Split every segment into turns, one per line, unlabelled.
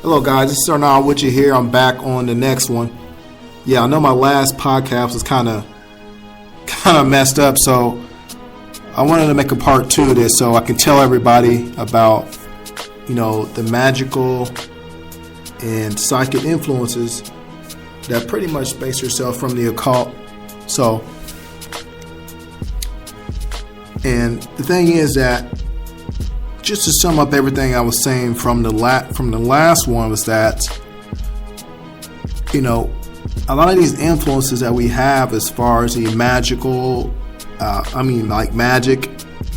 Hello guys, this is Arnound with you here. I'm back on the next one. Yeah, I know my last podcast was kind of messed up, so I wanted to make a part 2 of this so I can tell everybody about, the magical and psychic influences that pretty much base yourself from the occult. So, and the thing is that, just to sum up everything I was saying from the last one, was that, a lot of these influences that we have as far as the magical, like magic,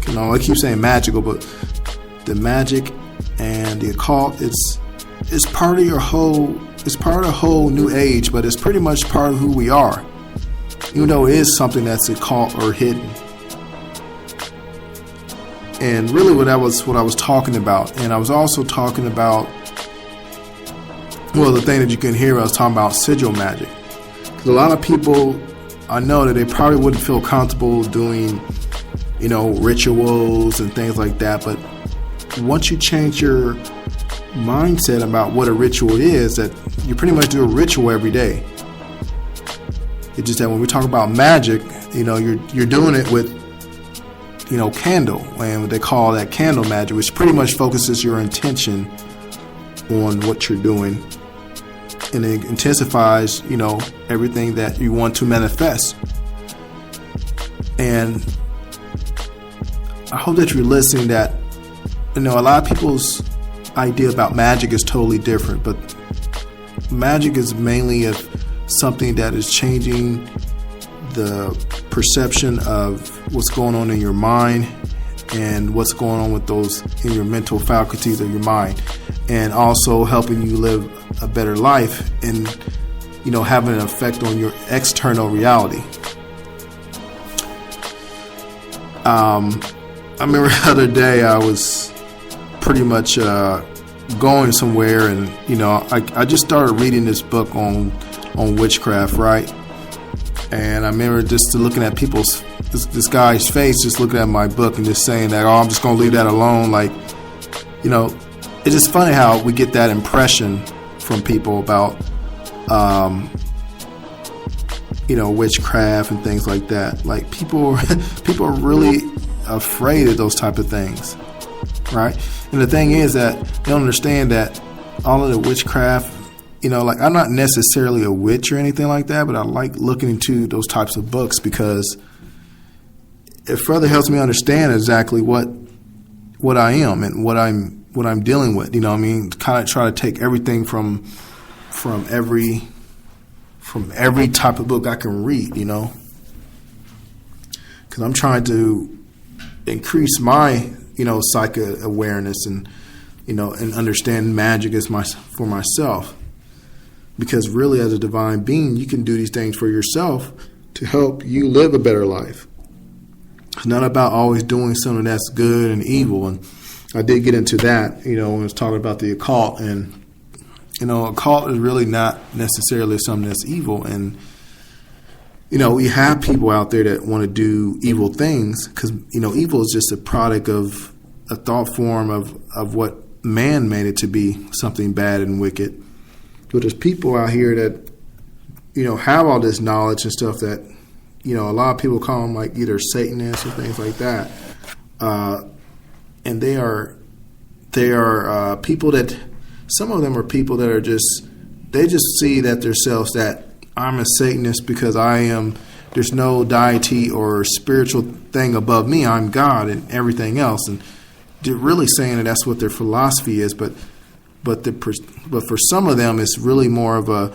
I keep saying magical, but the magic and the occult, it's part of it's part of the whole new age, but it's pretty much part of who we are, even though it is something that's occult or hidden. And really what I was talking about. And I was also talking about, the thing that you can hear, I was talking about sigil magic. Because a lot of people, I know that they probably wouldn't feel comfortable doing, rituals and things like that. But once you change your mindset about what a ritual is, that you pretty much do a ritual every day. It's just that when we talk about magic, you're doing it with candle, and what they call that candle magic, which pretty much focuses your intention on what you're doing, and it intensifies, everything that you want to manifest. And I hope that you're listening, that, a lot of people's idea about magic is totally different, but magic is mainly of something that is changing the perception of what's going on in your mind and what's going on with those in your mental faculties of your mind, and also helping you live a better life and having an effect on your external reality. I remember the other day I was pretty much going somewhere, and I just started reading this book on witchcraft, right? And I remember just looking at this guy's face, just looking at my book and just saying that, I'm just going to leave that alone. Like, it's just funny how we get that impression from people about, witchcraft and things like that. Like, people are really afraid of those type of things, right? And the thing is that they don't understand that all of the witchcraft, I'm not necessarily a witch or anything like that, but I like looking into those types of books because it further helps me understand exactly what I am and what I'm dealing with. Kind of try to take everything from every type of book I can read. Because I'm trying to increase my psychic awareness and and understand magic for myself. Because really, as a divine being, you can do these things for yourself to help you live a better life. It's not about always doing something that's good and evil. And I did get into that, when I was talking about the occult. And, occult is really not necessarily something that's evil. And, we have people out there that want to do evil things because, evil is just a product of a thought form of what man made it to be, something bad and wicked. But there's people out here that, have all this knowledge and stuff that, a lot of people call them like either Satanists or things like that. And they are people that, some of them are people that are they just see that themselves that I'm a Satanist because there's no deity or spiritual thing above me. I'm God and everything else. And they're really saying that that's what their philosophy is, but for some of them, it's really more of a,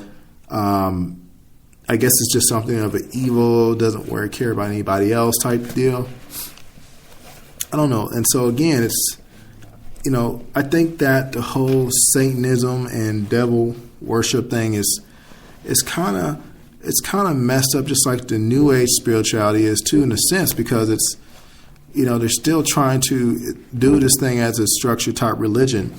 I guess it's just something of an evil, doesn't care about anybody else type deal. I don't know. And so again, it's, I think that the whole Satanism and devil worship thing is kind of messed up, just like the New Age spirituality is too, in a sense, because it's, they're still trying to do this thing as a structured type religion.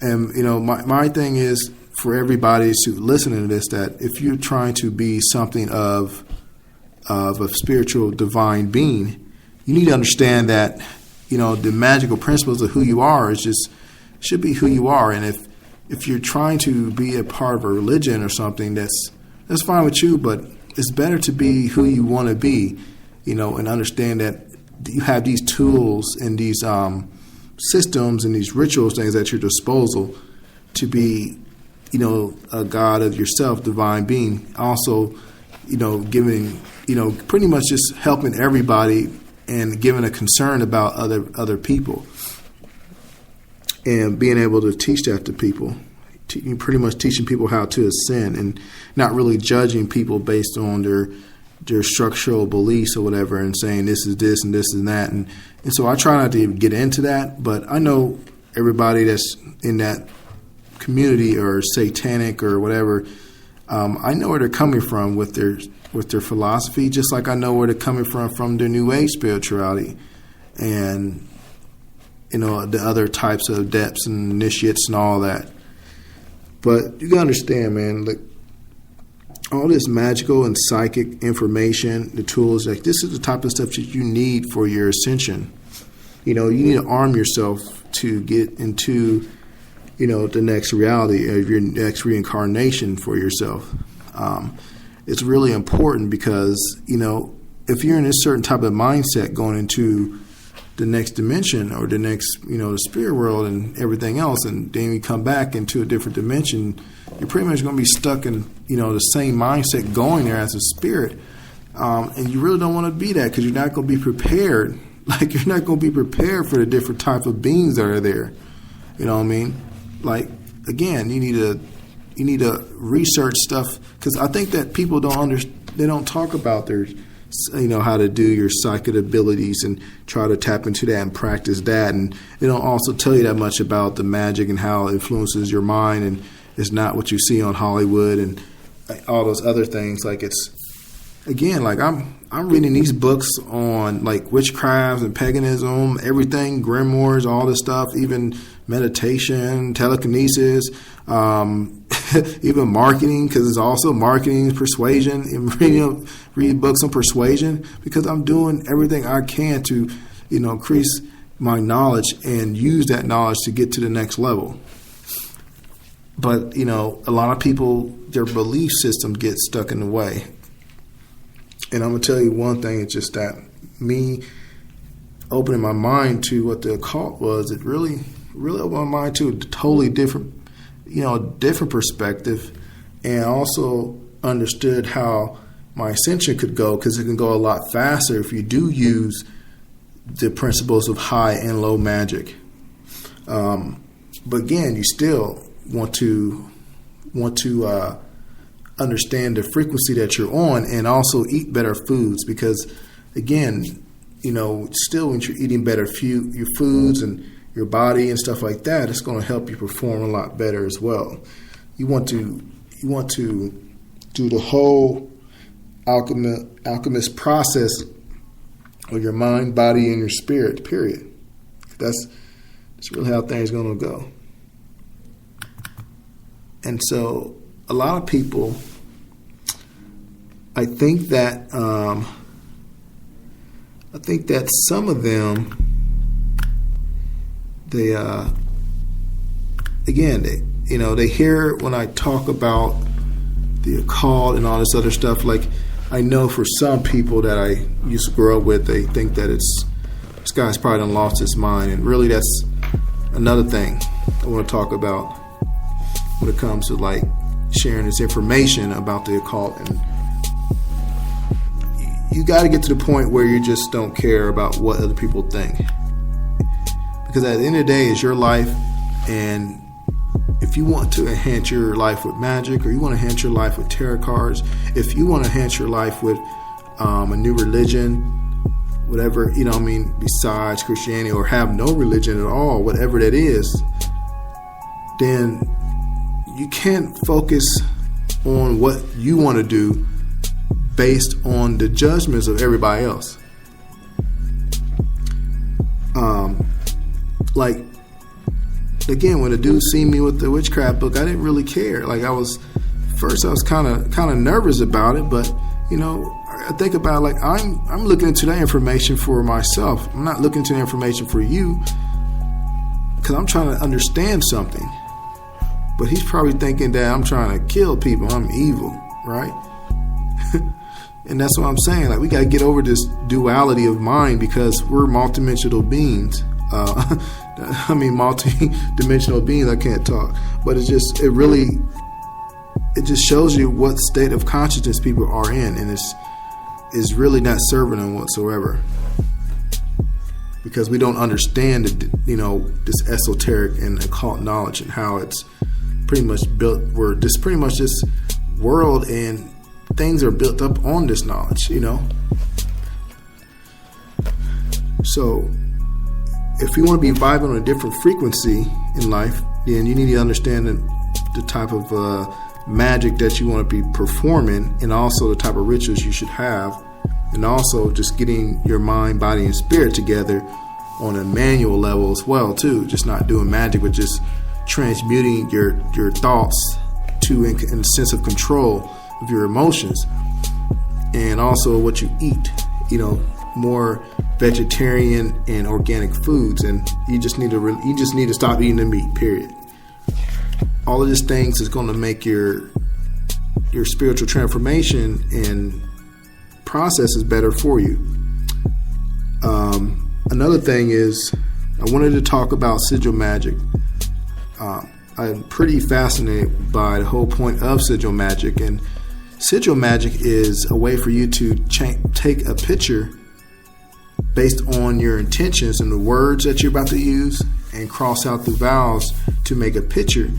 And, my thing is for everybody to listen to this, that if you're trying to be something of a spiritual divine being, you need to understand that, the magical principles of who you are should be who you are. And if you're trying to be a part of a religion or something, that's fine with you, but it's better to be who you want to be, and understand that you have these tools and these systems and these rituals, things at your disposal to be, a God of yourself, divine being. Also, giving, pretty much just helping everybody and giving a concern about other people and being able to teach that to people. Pretty much teaching people how to ascend and not really judging people based on their structural beliefs or whatever and saying this is this and this and that. And so I try not to get into that, but I know everybody that's in that community or satanic or whatever, I know where they're coming from with their philosophy, just like I know where they're coming from their New Age spirituality and, the other types of adepts and initiates and all that. But you gotta understand, man, like all this magical and psychic information, the tools, like this is the type of stuff that you need for your ascension. You need to arm yourself to get into, the next reality of your next reincarnation for yourself. It's really important because, if you're in a certain type of mindset going into the next dimension or the next, the spirit world and everything else, and then you come back into a different dimension, you're pretty much going to be stuck in, the same mindset going there as a spirit. And you really don't want to be that because you're not going to be prepared. Like, you're not going to be prepared for the different type of beings that are there. You know what I mean? Like, again, you need to research stuff because I think that people they don't talk about their, how to do your psychic abilities and try to tap into that and practice that. And they don't also tell you that much about the magic and how it influences your mind and it's not what you see on Hollywood and all those other things. Like it's, again, like I'm reading these books on like witchcraft and paganism, everything, grimoires, all this stuff, even meditation, telekinesis, even marketing, because it's also marketing, persuasion, and reading books on persuasion, because I'm doing everything I can to, increase my knowledge and use that knowledge to get to the next level. But, a lot of people, their belief system gets stuck in the way. And I'm going to tell you one thing, it's just that me opening my mind to what the occult was, it really opened my mind to a totally different, different perspective, and also understood how my ascension could go, because it can go a lot faster if you do use the principles of high and low magic. But again, you still want to understand the frequency that you're on and also eat better foods, because again, still when you're eating better your foods and your body and stuff like that, it's going to help you perform a lot better as well. You want to do the whole alchemist process of your mind, body, and your spirit, period. That's really how things are going to go. And so a lot of people, I think that some of them, they hear when I talk about the occult and all this other stuff. Like, I know for some people that I used to grow up with, they think that this guy's probably done lost his mind, and really that's another thing I want to talk about when it comes to like sharing this information about the occult. And you got to get to the point where you just don't care about what other people think, because at the end of the day, it's your life. And if you want to enhance your life with magic, or you want to enhance your life with tarot cards, if you want to enhance your life with a new religion, whatever, besides Christianity, or have no religion at all, whatever that is, then you can't focus on what you want to do based on the judgments of everybody else. Like, again, when the dude seen me with the witchcraft book, I didn't really care. Like, I was kind of nervous about it, but I think about, like, I'm looking into that information for myself. I'm not looking into the information for you, because I'm trying to understand something. But he's probably thinking that I'm trying to kill people. I'm evil, right? And that's what I'm saying. Like, we got to get over this duality of mind, because we're multidimensional beings. Multi-dimensional beings. I can't talk, but it just shows you what state of consciousness people are in, and it's really not serving them whatsoever, because we don't understand this esoteric and occult knowledge and how it's pretty much built. We're just pretty much this world, and things are built up on this knowledge, So if you want to be vibing on a different frequency in life, then you need to understand the type of magic that you want to be performing, and also the type of rituals you should have, and also just getting your mind, body, and spirit together on a manual level as well too. Just not doing magic, but just transmuting your thoughts to in a sense of control of your emotions, and also what you eat. More vegetarian and organic foods, and you just need to stop eating the meat. Period. All of these things is going to make your spiritual transformation and processes better for you. Another thing is, I wanted to talk about sigil magic. I'm pretty fascinated by the whole point of sigil magic, and sigil magic is a way for you to take a picture based on your intentions and the words that you're about to use, and cross out the vowels to make a picture.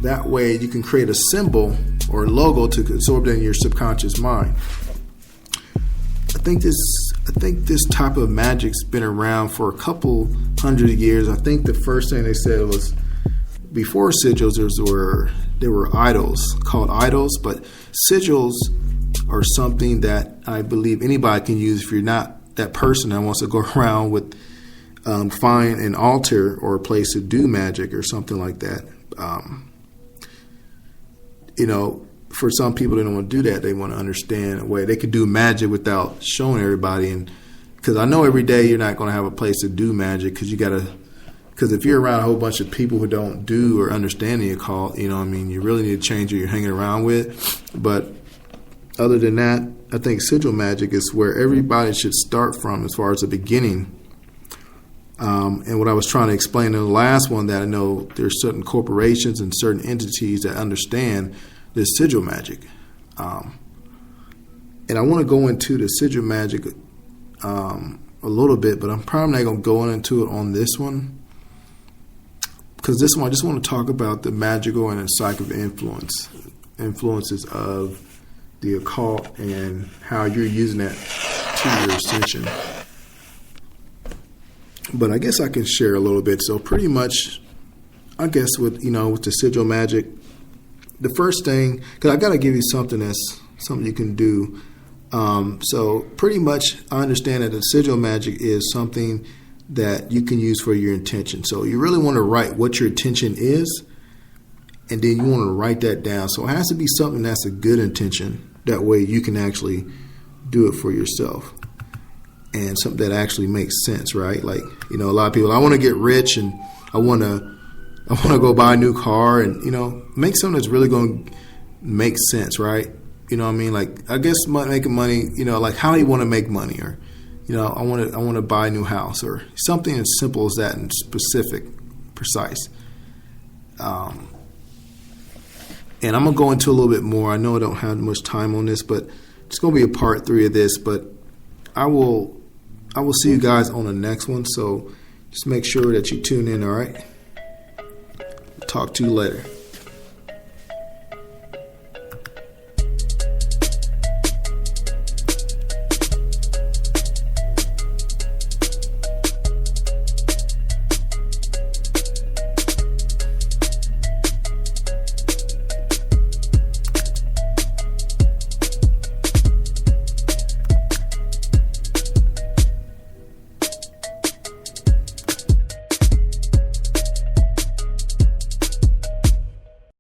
That way you can create a symbol or a logo to absorb it in your subconscious mind. I think this type of magic's been around for a couple hundred years. I think the first thing they said was, before sigils there were idols, called idols, but sigils are something that I believe anybody can use. If you're not that person that wants to go around with find an altar or a place to do magic or something like that. For some people, they don't want to do that. They want to understand a way they could do magic without showing everybody. And because I know every day you're not going to have a place to do magic, because if you're around a whole bunch of people who don't do or understand the occult, you really need to change who you're hanging around with. But other than that, I think sigil magic is where everybody should start from as far as the beginning. And what I was trying to explain in the last one, that I know there's certain corporations and certain entities that understand this sigil magic. And I want to go into the sigil magic a little bit, but I'm probably not going to go into it on this one. Because this one, I just want to talk about the magical and the psychic influences of the occult, and how you're using that to your ascension. But I guess I can share a little bit. So pretty much, I guess with the sigil magic, the first thing, because I got to give you something you can do. So pretty much, I understand that the sigil magic is something that you can use for your intention. So you really want to write what your intention is, and then you want to write that down. So it has to be something that's a good intention. That way you can actually do it for yourself, and something that actually makes sense, right? Like, a lot of people, I want to get rich, and I want to go buy a new car, and make something that's really going to make sense, right? Like, I guess making money, like how do you want to make money, or I want to buy a new house, or something as simple as that, and specific, precise. And I'm going to go into a little bit more. I know I don't have much time on this, but it's going to be a part 3 of this. But I will see you guys on the next one. So just make sure that you tune in, all right? Talk to you later.